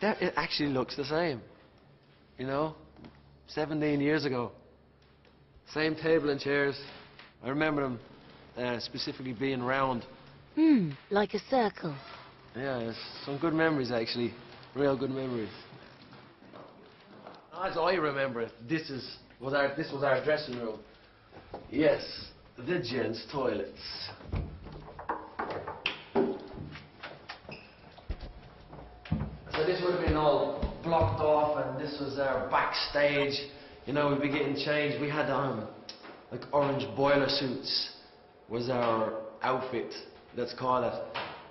It actually looks the same. You know? 17 years ago. Same table and chairs. I remember them specifically being round. Like a circle. Yeah, it's some good memories actually. Real good memories. As I remember it, this was our dressing room. Yes, the gents' toilets. So this would have been all blocked off, and this was our backstage. You know, we'd be getting changed. We had like orange boiler suits was our outfit, let's call it.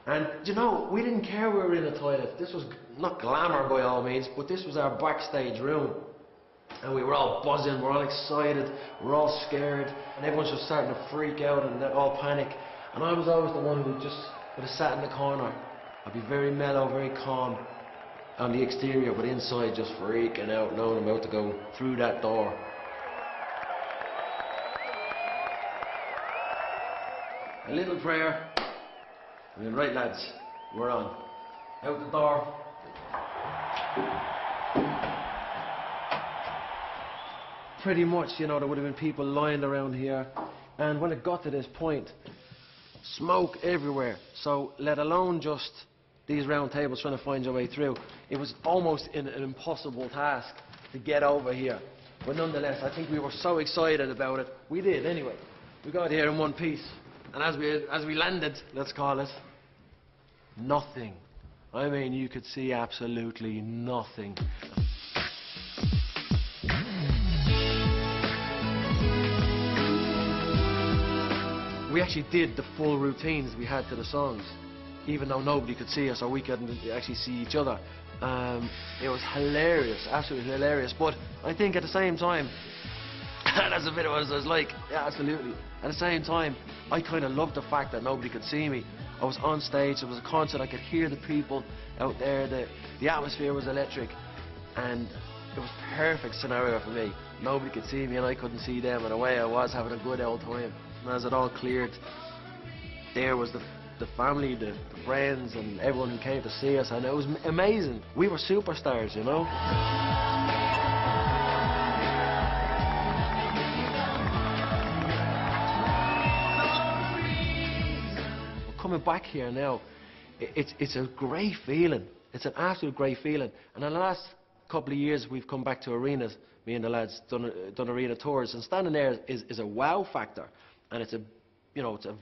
And you know, we didn't care we were in a toilet. This was not glamour by all means, but this was our backstage room. And we were all buzzing, we were all excited, we were all scared, and everyone's just starting to freak out and all panic. And I was always the one who would have sat in the corner. I'd be very mellow, very calm on the exterior, but inside just freaking out, knowing I'm about to go through that door. A little prayer. I mean, right lads, we're on. Out the door. Pretty much, you know, there would have been people lying around here. And when it got to this point, smoke everywhere. So, let alone just these round tables trying to find your way through, it was almost an impossible task to get over here. But nonetheless, I think we were so excited about it. We did, anyway. We got here in one piece. And as we landed, let's call it, nothing. I mean, you could see absolutely nothing. We actually did the full routines we had to the songs, even though nobody could see us or we couldn't actually see each other. It was hilarious, absolutely hilarious. But I think at the same time, that's a bit of what it was like. Yeah, absolutely. At the same time, I kind of loved the fact that nobody could see me. I was on stage, it was a concert, I could hear the people out there, the atmosphere was electric, and it was a perfect scenario for me. Nobody could see me and I couldn't see them, and away I was having a good old time. And as it all cleared, there was the family, the friends, and everyone who came to see us, and it was amazing. We were superstars, you know? Coming back here now, it's a great feeling. It's an absolute great feeling. And in the last couple of years, we've come back to arenas. Me and the lads done arena tours, and standing there is a wow factor, and it's a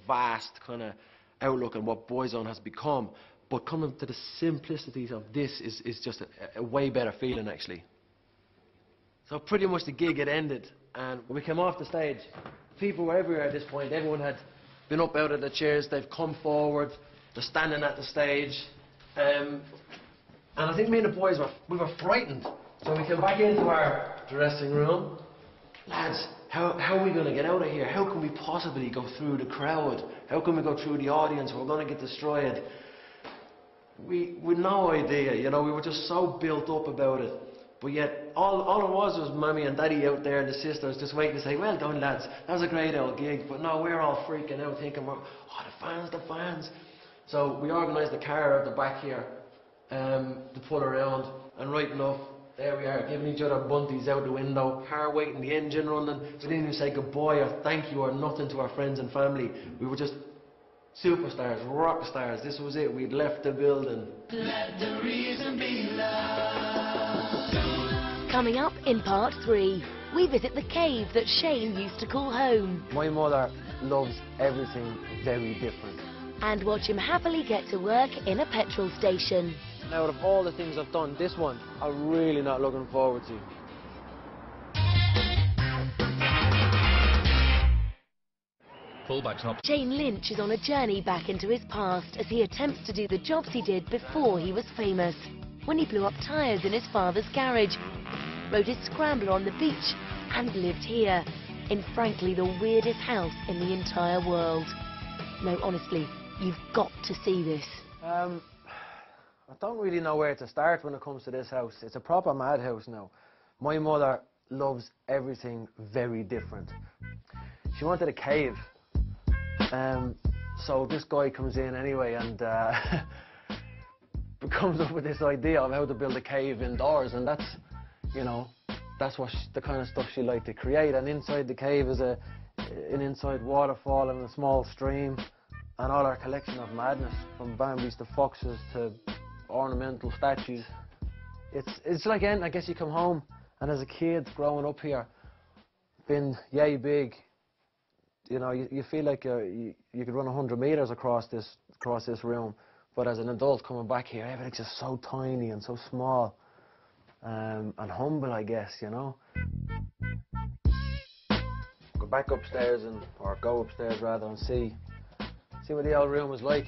vast kind of outlook on what Boyzone has become. But coming to the simplicities of this is just a way better feeling, actually. So pretty much the gig had ended, and when we came off the stage, people were everywhere at this point. Everyone had been up out of the chairs, they've come forward, they're standing at the stage. And I think me and the boys we were frightened. So we came back into our dressing room. Lads, how are we going to get out of here? How can we possibly go through the crowd? How can we go through the audience? We're going to get destroyed. We no idea, you know, we were just so built up about it. But yet, all it was Mummy and Daddy out there and the sisters just waiting to say, well done lads, that was a great old gig. But no, we're all freaking out thinking, oh, the fans. So we organised the car out the back here to pull around, and right enough, there we are, giving each other bunties out the window, car waiting, the engine running. We didn't even say goodbye or thank you or nothing to our friends and family. We were just superstars, rock stars. This was it. We'd left the building. Let the reason be love. Coming up in part 3, we visit the cave that Shane used to call home. My mother loves everything very different. And watch him happily get to work in a petrol station. Out of all the things I've done, this one I'm really not looking forward to. Fullback's not. Shane Lynch is on a journey back into his past as he attempts to do the jobs he did before he was famous. When he blew up tyres in his father's garage, rode his scrambler on the beach, and lived here, in frankly the weirdest house in the entire world. No, honestly, you've got to see this. I don't really know where to start when it comes to this house. It's a proper madhouse now. My mother loves everything very different. She wanted a cave. So this guy comes in anyway, and comes up with this idea of how to build a cave indoors, and that's, you know, that's what the kind of stuff she liked to create. And inside the cave is an inside waterfall and a small stream, and all our collection of madness, from Bambies to foxes to ornamental statues. It's like, I guess you come home, and as a kid growing up here, been yay big, you know, you feel like you could run 100 meters across this room. But as an adult coming back here, everything's just so tiny and so small, and humble, I guess, you know. Go back upstairs or go upstairs rather, and see what the old room was like.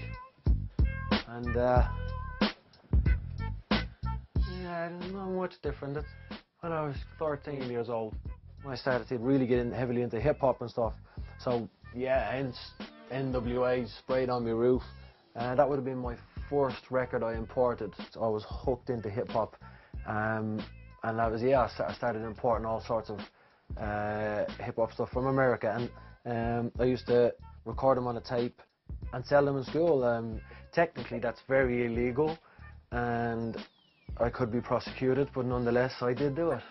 And yeah, there's not much different. When I was 13 years old, I started to really get heavily into hip hop and stuff. So yeah, hence NWA sprayed on my roof. That would have been my first record I imported. So I was hooked into hip hop, and that was, yeah, I started importing all sorts of hip hop stuff from America, and I used to record them on a tape and sell them in school. Technically that's very illegal, and I could be prosecuted, but nonetheless I did do it.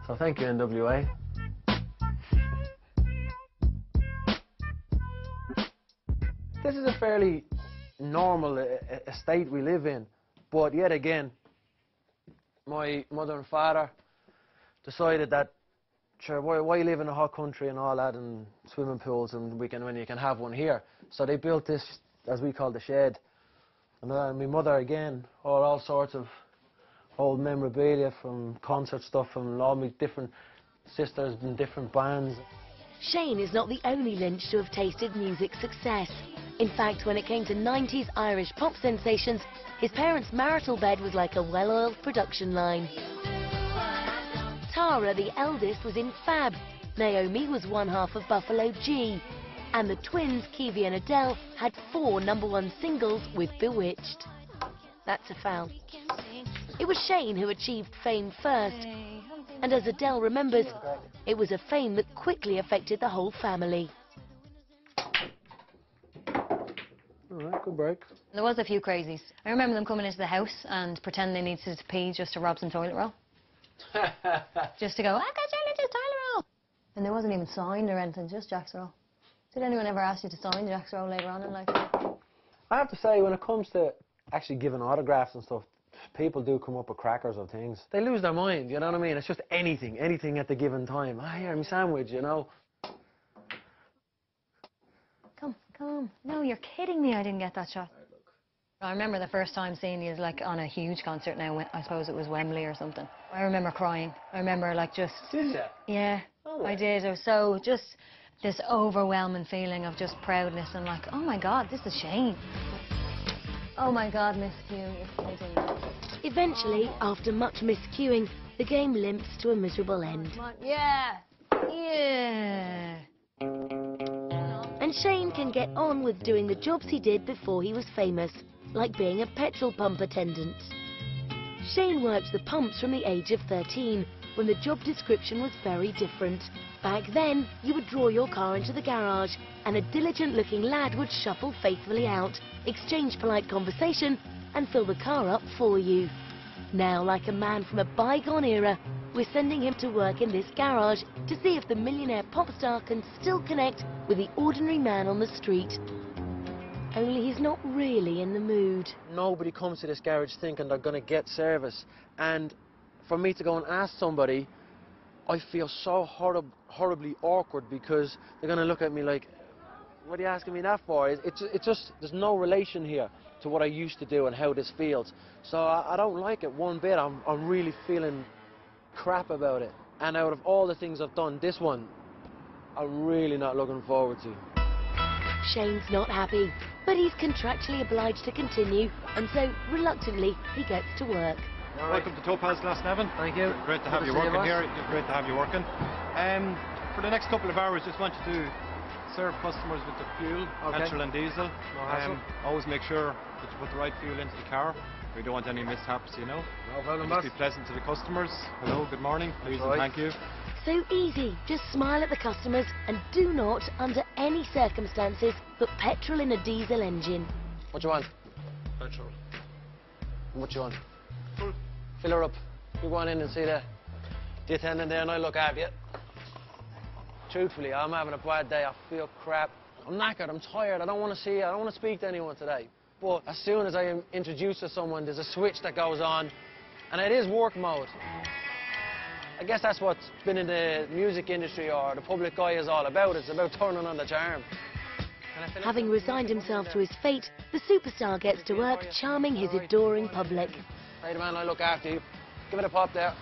So thank you, NWA. This is a fairly normal estate we live in, but yet again, my mother and father decided that, sure, why live in a hot country and all that, and swimming pools, and when you can have one here. So they built this, as we call the shed. And my mother, again, all sorts of old memorabilia from concert stuff from all my different sisters in different bands. Shane is not the only Lynch to have tasted music success. In fact, when it came to 90s Irish pop sensations, his parents' marital bed was like a well-oiled production line. Tara, the eldest, was in Fab. Naomi was one half of Buffalo G. And the twins, Kiwi and Adele, had 4 #1 singles with Bewitched. That's a foul. It was Shane who achieved fame first. And as Adele remembers, it was a fame that quickly affected the whole family. All right, good break. There was a few crazies. I remember them coming into the house and pretending they needed to pee just to rob some toilet roll. Just to go, I got your little toilet roll. And there wasn't even signed or anything, just Jack's roll. Did anyone ever ask you to sign Jack's roll later on in life? I have to say, when it comes to actually giving autographs and stuff, people do come up with crackers of things. They lose their mind, you know what I mean? It's just anything at the given time. Ah, here, my sandwich, you know. Come. No, you're kidding me, I didn't get that shot. I remember the first time seeing you like on a huge concert now, I suppose it was Wembley or something. I remember crying. I remember like just... Did you? Yeah, oh, I did. It was so just this overwhelming feeling of just proudness and like, oh my God, this is Shane. Oh my God, miscuing, you're kidding me. Eventually, after much miscuing, the game limps to a miserable end. Yeah. And Shane can get on with doing the jobs he did before he was famous, like being a petrol pump attendant. Shane worked the pumps from the age of 13, when the job description was very different. Back then, you would draw your car into the garage, and a diligent-looking lad would shuffle faithfully out, exchange polite conversation, and fill the car up for you. Now, like a man from a bygone era, we're sending him to work in this garage to see if the millionaire pop star can still connect with the ordinary man on the street. Only he's not really in the mood. Nobody comes to this garage thinking they're going to get service. And for me to go and ask somebody, I feel so horribly awkward, because they're going to look at me like, what are you asking me that for? It's just, there's no relation here to what I used to do and how this feels. So I don't like it one bit. I'm really feeling crap about it. And out of all the things I've done, this one, I'm really not looking forward to. Shane's not happy, but he's contractually obliged to continue, and so, reluctantly, he gets to work. Welcome to Topaz, Glasnevin. Thank you. Great to have you working here. Great to have you working. For the next couple of hours, just want you to serve customers with the fuel, petrol and diesel. Always make sure that you put the right fuel into the car. We don't want any mishaps, you know. No problem. Just be pleasant to the customers. Hello, good morning, please and thank you. So easy, just smile at the customers and do not, under any circumstances, put petrol in a diesel engine. What do you want? Petrol. How much you want? Fill her up. You go on in and see the attendant there and I'll look after you. Truthfully, I'm having a bad day. I feel crap. I'm knackered, I'm tired, I don't want to see you, I don't want to speak to anyone today. But as soon as I am introduced to someone, there's a switch that goes on, and it is work mode. I guess that's what's been in the music industry or the public eye is all about. It's about turning on the charm. Having resigned himself to his fate, the superstar gets to work charming his adoring public. Hey, man, I look after you. Give it a pop there.